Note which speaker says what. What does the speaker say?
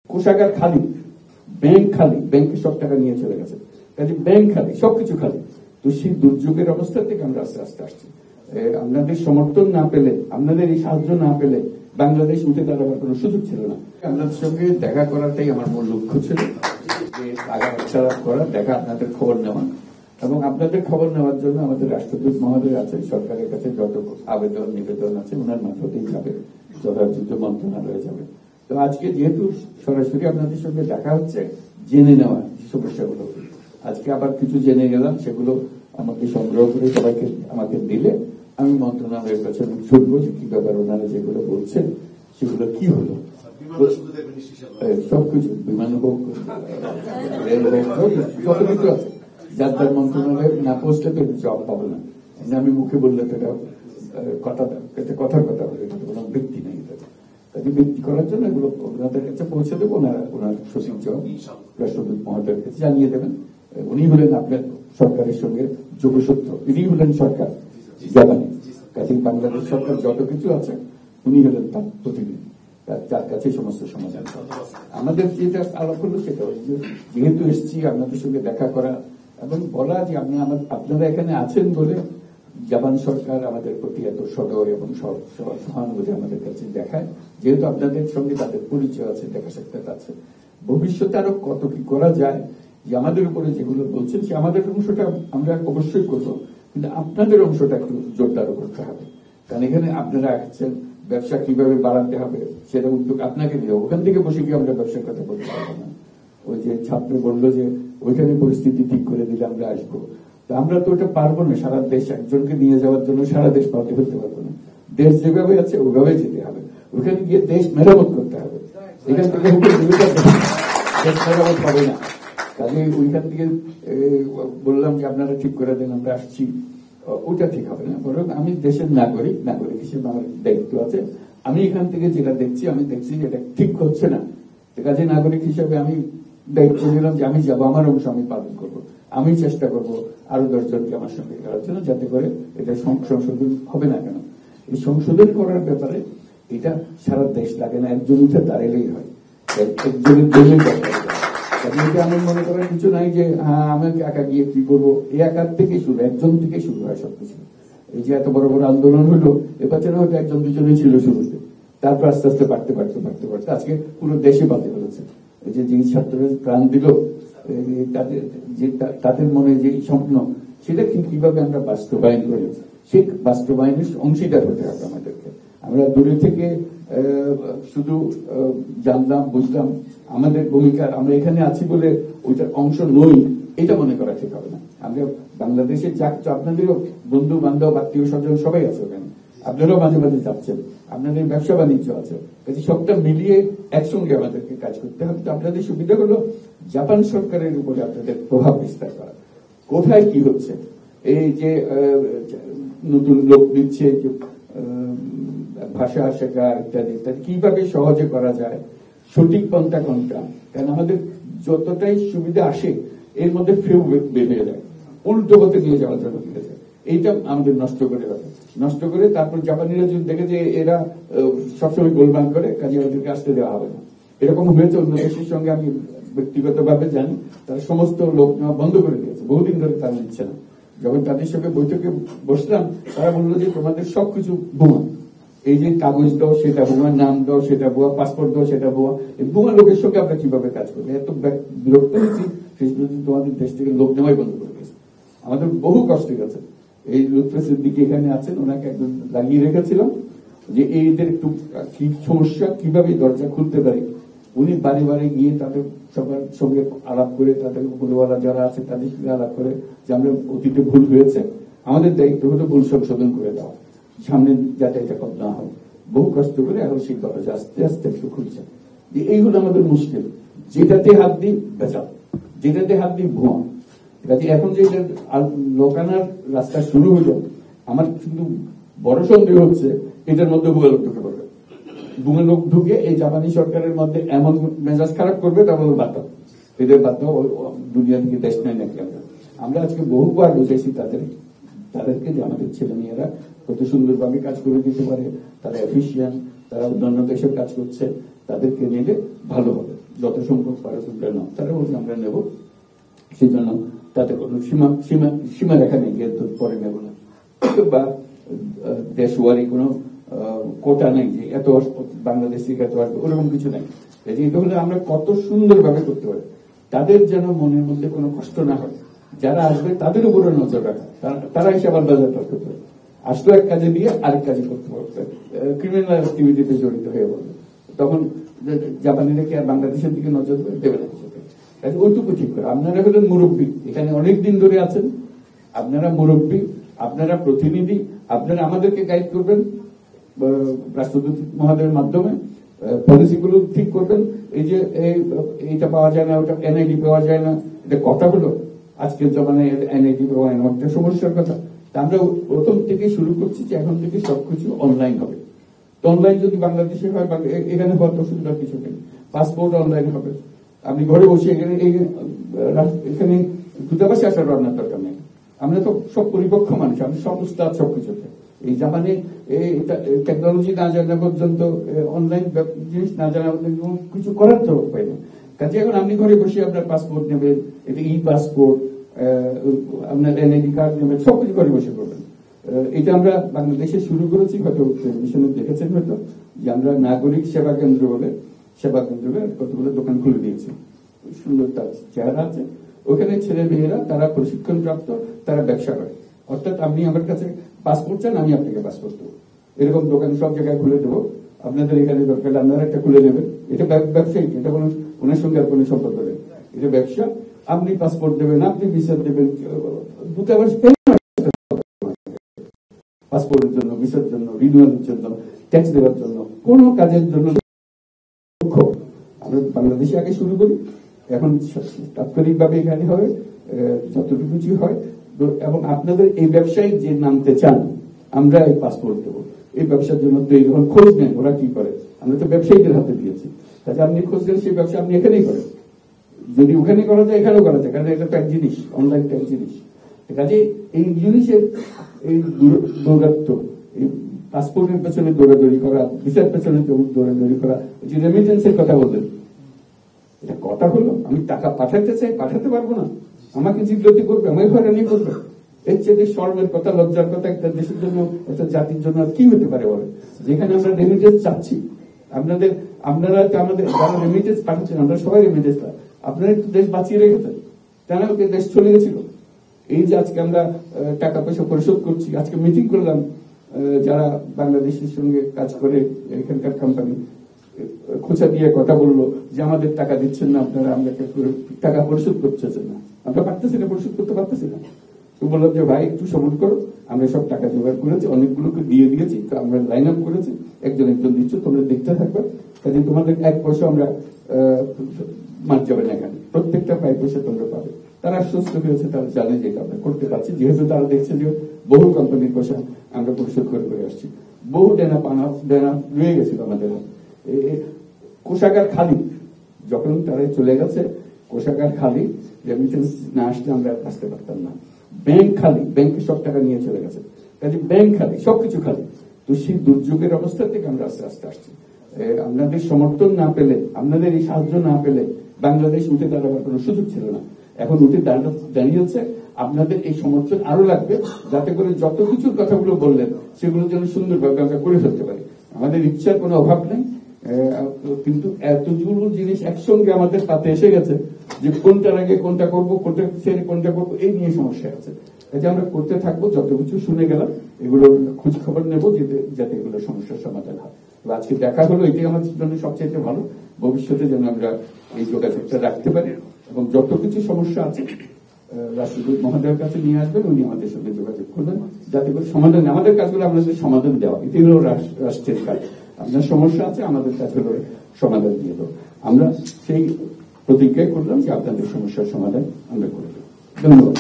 Speaker 1: কোষাগার খালি, ব্যাংক খালি, ব্যাংকে সব টাকা নিয়ে চলে গেছে, কাজে ব্যাংক খালি, সবকিছু খালি। তো সেই দুর্যোগের অবস্থা থেকে আমরা আস্তে আস্তে আসছি। আপনাদের সমর্থন না পেলে, আপনাদের এই সাহায্য না পেলে বাংলাদেশ উঠে দাঁড়াবার কোনো সুযোগ ছিল না। আপনাদের সঙ্গে দেখা করাটাই আমার মূল লক্ষ্য ছিল, যে আগাছাড়া করা, দেখা, আপনাদের খবর নেওয়া, এবং আপনাদের খবর নেওয়ার জন্য আমাদের রাষ্ট্রদূত মহোদয় আছে, সরকারের কাছে যত আবেদন নিবেদন আছে ওনার মারফতেই যাবে, যথাযথ মন্ত্রণালয়ে যাবে। তো আজকে যেহেতু সরাসরি আপনাদের সঙ্গে দেখা হচ্ছে, জেনে নেওয়া সমস্যাগুলো, আজকে আবার কিছু জেনে গেলাম, সেগুলো আমাকে সংগ্রহ করে সবাইকে আমাকে দিলে আমি মন্ত্রণালয়ের কাছে শুনবো যে কি ব্যাপার, ওনারা যেগুলো বলছেন সেগুলো কি হলো। সবকিছু, বিমান হোক, রেলওয়ে হোক, যত কিছু আছে, যার যার মন্ত্রণালয়ে না পৌঁছলে তো জব পাবো না। আমি মুখে বললে তো এটা কথার কথা বলে, এটা কোনো ব্যক্তি নেই। তাকে ব্যক্তি করার জন্য এগুলো ওনাদের কাছে পৌঁছে দেবো, ওনার সচিব রাষ্ট্রদূত মহোদয়ের কাছে জানিয়ে দেবেন। উনি হলেন আপনার সরকারের সঙ্গে যোগসূত্র, ইনি হলেন সরকার জাপানি, কাছে বাংলাদেশ সরকার যত কিছু আছে উনি হলেন তার প্রতিনিধি, যার কাছে সমস্ত সমাধান। আমাদের যেটা আলাপ করলো সেটা যেহেতু এসেছি আপনাদের সঙ্গে দেখা করা এবং বলা যে আপনারা এখানে আছেন বলে জাপান সরকার আমাদের প্রতি এত সদয় এবং সহানুভূতি আমাদের কাছে দেখায়, যেহেতু আপনাদের সঙ্গে তাদের পরিচয় আছে, দেখা সাক্ষাৎ আছে। ভবিষ্যতে আরো কত কি করা যায়, যে আমাদের উপরে যেগুলো বলছেন সে আমাদের অংশটা আমরা অবশ্যই করবো, কিন্তু আপনাদের অংশটা একটু জোরদার করতে হবে। কারণ এখানে আপনারা আসছেন, ব্যবসা কিভাবে বাড়াতে হবে সেটা উদ্যোগ আপনাকে নিয়ে, ওখান থেকে বসে গিয়ে আমরা ব্যবসার কথা বলতে পারবো না। ওই যে ছাত্র বললো যে ওইখানে পরিস্থিতি ঠিক করে দিলে আমরা আসবো, তো আমরা তো ওটা পারবো না। সারা দেশ একজনকে নিয়ে যাওয়ার জন্য সারা দেশ পাল্টে ফেলতে পারবো না। দেশ যেভাবে আছে ওইভাবে যেতে হবে, ওইখানে গিয়ে দেশ মেরামত করতে হবে। এখান থেকে দেশ মেরামত হবে না। কাজে ওইখান থেকে বললাম যে আপনারা ঠিক করে দেন, আমরা আসছি, ওটা ঠিক হবে না। বরং আমি দেশের নাগরিক হিসেবে আমার দায়িত্ব আছে। আমি এখান থেকে যেটা দেখছি, আমি দেখছি যে এটা ঠিক হচ্ছে না। কাজে নাগরিক হিসেবে আমি দায়িত্ব নিলাম যে আমি যাবো, আমার অংশ আমি পালন করবো, আমি চেষ্টা করবো আরো 10 জনকে আমার সঙ্গে করার জন্য, যাতে করে এটা সংশোধন হবে না কেন। এই সংশোধন করার ব্যাপারে এটা সারা দেশ লাগে না, একজন উঠে দাঁড়ালেই হয়, একজনের জন্যই দরকার। এটা আমি মনে করার কিছু নাই যে হ্যাঁ আমি একা গিয়ে কি করবো, এই একার থেকে শুরু, একজন থেকে শুরু হয় সবকিছু। এই যে এত বড় বড় আন্দোলন হলো, এবার যেন হয়তো একজন দুজনেই ছিল শুরুতে, তারপর আস্তে আস্তে বাড়তে আজকে পুরো দেশে বাড়তে পেরেছে। এই যে ছাত্ররা প্রাণ দিল, তাদের মনে যে স্বপ্ন, সেটা কিভাবে আমরা বাস্তবায়ন করি, সেই বাস্তবায়নের অংশীদার হতে হবে আমাদেরকে। আমরা দূরে থেকে শুধু জানলাম, বুঝলাম, আমাদের ভূমিকা, আমরা এখানে আছি বলে ওইটার অংশ নই, এটা মনে করা ঠিক হবে না। আমরা বাংলাদেশে আপনাদেরও বন্ধু বান্ধব, আত্মীয় স্বজন সবাই আছে ওখানে, আপনারাও মাঝে মাঝে যাচ্ছেন, আপনাদের ব্যবসা বাণিজ্য আছে, কাজে সবটা মিলিয়ে একসঙ্গে আমাদেরকে কাজ করতে হবে। তো আপনাদের সুবিধা হলো জাপান সরকারের উপরে আপনাদের প্রভাব বিস্তার করা, কোথায় কি হচ্ছে, এই যে নতুন লোক দিচ্ছে, ভাষা শেখা ইত্যাদি ইত্যাদি, কিভাবে সহজে করা যায়, সঠিক পন্থা কোনটা। কারণ আমাদের যতটাই সুবিধা আসে এর মধ্যে ফেউ বের হয়ে যায়, উল্টো পথে নিয়ে যাওয়ার জন্য ফিরে যায়। এইটা আমাদের নষ্ট করে তারপর জাপানিরা যদি দেখে যে এরা সবসময় গোলমাল করে, কাজে ওদেরকে আসতে দেওয়া হবে না। এরকম হয়েছে অন্য দেশের সঙ্গে, আমি ব্যক্তিগতভাবে জানি, তারা সমস্ত লোক নেওয়া বন্ধ করে দিয়েছে, বহুদিন ধরে তারা নিচ্ছে না। যখন তাদের সঙ্গে বৈঠকে বসলাম, তারা বললো যে তোমাদের সবকিছু বোমা, এই যে কাগজ দাও সেটা বোমা, নাম দাও সেটা বোমা, পাসপোর্ট দাও সেটা বোমা, এই বোমা লোকের সঙ্গে আমরা কিভাবে কাজ করবো, এত বিরক্ত হয়েছি। শেষ পর্যন্ত তোমাদের দেশ থেকে লোক নেওয়াই বন্ধ করে দিয়েছে। আমাদের বহু কষ্ট গেছে। এই লুৎফেসের দিকে এখানে আছেন, ওনাকে একদম লাগিয়ে রেখেছিলাম যে এইদের একটু কি সমস্যা, কিভাবে দরজা খুলতে পারি। উনি বাড়ি বাড়ি গিয়ে তাদের সবার সঙ্গে আলাপ করে, তাদের উপরওয়ালা যারা আছে তাদের সঙ্গে আলাপ করে যে আমরা অতীতে ভুল হয়েছে, আমাদের দায়িত্ব হলো ভুল সংশোধন করে দেওয়া, সামনে যাতে এটা না হয়। বহু কষ্ট করে এখন সেই দরজা আস্তে আস্তে একটু খুলছে। এই হলো আমাদের মুশকিল, যেটাতে হাত দিই বেচা, যেটাতে হাত দিই ভুয়া। এখন যে লোকানার রাস্তা শুরু হলো, আমার কিন্তু বড় সন্দেহ হচ্ছে এটার মধ্যে ভুয়া লোক ঢুকে পড়বে। ভুয়া লোক ঢুকে এই জাপানি সরকারের মধ্যে এমন মেজাজ খারাপ করবে, তা বলবো বাদ দাও, এদের বাদ দাও, দুনিয়া থেকে দেশ নেয় নাকি। আমরা আজকে বহুবার বুঝেছি তাদেরকে যে আমাদের ছেলে মেয়েরা কত সুন্দরভাবে কাজ করে দিতে পারে, তারা এফিসিয়েন্ট, তারা অন্যান্য দেশের কাজ করছে, তাদেরকে নিলে ভালো হবে। যত সংখ্যক পারে তোমরা নাও, তারা বলছে আমরা নেব, সেই জন্য তাতে কোনো সীমারেখা নেই, কিন্তু পরে নেব না, বা দেশওয়ারি কোনো কোটা নেই যে এত বাংলাদেশ থেকে এত আসবে, ওরকম কিছু নেই। এটা হলে আমরা কত সুন্দরভাবে করতে পারি, তাদের যেন মনের মধ্যে কোনো কষ্ট না হয়, যারা আসবে তাদের উপরে নজর রাখা, তারা এসে আবার বাজার করতে পারে, আসলো এক কাজে দিয়ে আরেক কাজে করতে পারবে, ক্রিমিনাল অ্যাক্টিভিটিতে জড়িত হয়ে বলবে, তখন জাপানিরা কি আর বাংলাদেশের দিকে নজর দেবে না? ওইটুকু ঠিক করে। আপনারা হলেন মুরব্বী, এখানে অনেকদিন ধরে আছেন, আপনারা মুরব্বী, আপনারা প্রতিনিধি, আপনারা আমাদেরকে গাইড করবেন রাষ্ট্রদূত মহোদয়ের মাধ্যমে, পলিসিগুলো ঠিক করবেন। এই যে এইটা পাওয়া যায় না, ওটা এনআইডি পাওয়া যায় না, এটা কথা হলো আজকের জমানায় এনআইডি পাওয়া যায় না, একটা সমস্যার কথা। আমরা প্রথম থেকে শুরু করছি যে এখন থেকে সবকিছু অনলাইন হবে। তো অনলাইন যদি বাংলাদেশে হয়, এখানে হওয়ার অসুবিধার কিছু নেই, পাসপোর্ট অনলাইন হবে, আপনি ঘরে বসে এখানে দূতাবাসে আসার রান্নার দরকার নেই। আমরা তো সব পরিপক্ষ মানুষ, আমি সব উস্তাদ সবকিছুতে। এই জামানে টেকনোলজি না জানা পর্যন্ত, অনলাইন জিনিস না জানা পর্যন্ত কিছু করার তো উপায় না। কাজে এখন আপনি ঘরে বসে আপনার পাসপোর্ট নেবেন, এটা ই পাসপোর্ট, আপনার এনআইডি কার্ড নেবেন, সবকিছু ঘরে বসে করবেন। এটা আমরা বাংলাদেশে শুরু করেছি, হয়তো টেলিভিশনে দেখেছেন হয়তো, যে আমরা নাগরিক সেবা কেন্দ্র বলে সেবা কেন্দ্রে কতগুলো দোকান খুলে দিয়েছি, সুন্দর তার চেহারা আছে। ওখানে ছেলে মেয়েরা তারা প্রশিক্ষণ প্রাপ্ত, তারা ব্যবসা করে। অর্থাৎ আপনি আমার কাছে পাসপোর্ট চান, আমি আপনাকে পাসপোর্ট দেবো, এরকম দোকান সব জায়গায় খুলে দেবো। আপনাদের এখানে দরকার আপনারা একটা খুলে নেবেন, এটা ব্যবসায়ী, এটা কোনো ওনার সঙ্গে আর কোনো সম্পর্ক নেই, এটা ব্যবসা। আপনি পাসপোর্ট দেবেন, আপনি ভিসা দেবেন, দূতাবাস পাসপোর্টের জন্য, ভিসার জন্য, রিনিউয়ালের জন্য, ট্যাক্স দেওয়ার জন্য, কোন কাজের জন্য আমরা বাংলাদেশে আগে শুরু করি। এখন তাৎক্ষণিকভাবে এখানে হয়, যতটুকু হয়। এবং আপনাদের এই ব্যবসায়ী যে নামতে চান, আমরা এই পাসপোর্ট দেবো, এই ব্যবসার জন্য তো যখন খোঁজ নেন ওরা কি করে, আমরা তো ব্যবসায়ীদের হাতে দিয়েছি। তাহলে আপনি খোঁজ নেন, সেই ব্যবসা আপনি এখানেই করেন, যদি ওখানে করা যায় এখানেও করা যায়, কারণ এটা তো এক জিনিস, অনলাইন এক জিনিস। কাজে এই জিনিসের এই দৌরাত্ম্য, এই পাসপোর্টের পেছনে দৌড়াদৌড়ি করা, ভিসার পেছনে দৌড়াদৌড়ি করা, যে রেমিটেন্সের কথা বললেন, এটা কথা হলো আমি টাকা পাঠাতে চাই, পাঠাতে পারবো না, আমাকে জিজ্ঞাসা করবে, আমাকে হয়রানি করবে। এর চেয়ে শর্মের কথা, লজ্জার কথা একটা দেশের জন্য, একটা জাতির জন্য কি হতে পারে বলে, যেখানে আমরা রেমিটেন্স চাচ্ছি। আপনারা আমাদের যারা রেমিটেন্স পাঠাচ্ছেন, আমরা সবাই রেমিটেন্স পাই, আপনারা একটু দেশ বাঁচিয়ে রেখেছেন, কেন দেশ চলে গেছিল। এই যে আজকে আমরা টাকা পয়সা পরিশোধ করছি, আজকে মিটিং করলাম যারা বাংলাদেশের সঙ্গে কাজ করে, এখানকার কোম্পানি খোঁচা দিয়ে কথা বললো যে আমাদের টাকা দিচ্ছেন না আপনারা, আমরা টাকা পরিশোধ করতেছেন না, আমরা পারতেছি না, পরিশোধ করতে পারতেছি না। তো বললাম যে ভাই একটু সবুর করো, আমরা সব টাকা জোগাড় করেছি, অনেকগুলোকে দিয়ে দিয়েছি, তো আমরা লাইন আপ করেছি, একজন একজন দিচ্ছ, তোমরা দেখতে থাকবে, কাজে তোমাদের এক পয়সা আমরা মার যাবে না, এখানে প্রত্যেকটা 5 পয়সা তোমরা পাবে। তারা আশ্বস্ত হয়েছে, তারা জানে যে আমরা করতে পারছি, যেহেতু তারা দেখছে যে বহু কোম্পানির পয়সা আমরা পরিশোধ করে করে আসছি, বহু ডেনা রয়ে গেছিল আমাদের। কোষাগার খালি, যখন তারা চলে গেছে কোষাগার খালি, রেমিটেন্স না আসলে আমরা আসতে পারতাম না। ব্যাংক খালি, ব্যাংকে সব টাকা নিয়ে চলে গেছে, কাজে ব্যাংক খালি, সবকিছু খালি। তো সেই দুর্যোগের অবস্থা থেকে আমরা আস্তে আস্তে আসছি। আপনাদের সমর্থন না পেলে, আপনাদের এই সাহায্য না পেলে বাংলাদেশ উঠে দাঁড়াবার কোনো সুযোগ ছিল না। এখন উঠে দাঁড়িয়েছে, আপনাদের এই সমর্থন আরো লাগবে, যাতে করে যত কিছুর কথাগুলো বললেন সেগুলো যেন সুন্দরভাবে আমরা করে ফেলতে পারি। আমাদের ইচ্ছার কোনো অভাব নেই, কিন্তু এতগুলো জিনিস একসঙ্গে আমাদের তাতে এসে গেছে যে কোনটার আগে কোনটা করবো, কোনটা ছেড়ে কোনটা করবো, এই নিয়ে সমস্যা আছে। কাজে আমরা করতে থাকবো, যত কিছু শুনে গেলাম এগুলো খোঁজ খবর নেবো, যাতে এগুলো সমস্যার সমাধান হয়। আজকে দেখা হলো, এটাই আমাদের জন্য সবচেয়ে ভালো। ভবিষ্যতে যেন আমরা এই যোগাযোগটা রাখতে পারি, এবং যত কিছু সমস্যা আছে রাষ্ট্রদূত মহোদয়ের কাছে নিয়ে আসবেন, উনি আমাদের সঙ্গে যোগাযোগ করবেন, যাতে করে সমাধান, আমাদের কাজগুলো আপনাদের সমাধান দেওয়া, এটাই হলো রাষ্ট্রের কাজ। আপনার সমস্যা আছে, আমাদের কাজ হলো সমাধান দিয়ে দেবো। আমরা সেই প্রতিজ্ঞায় করলাম যে আপনাদের সমস্যার সমাধান আমরা করে দেবো। ধন্যবাদ।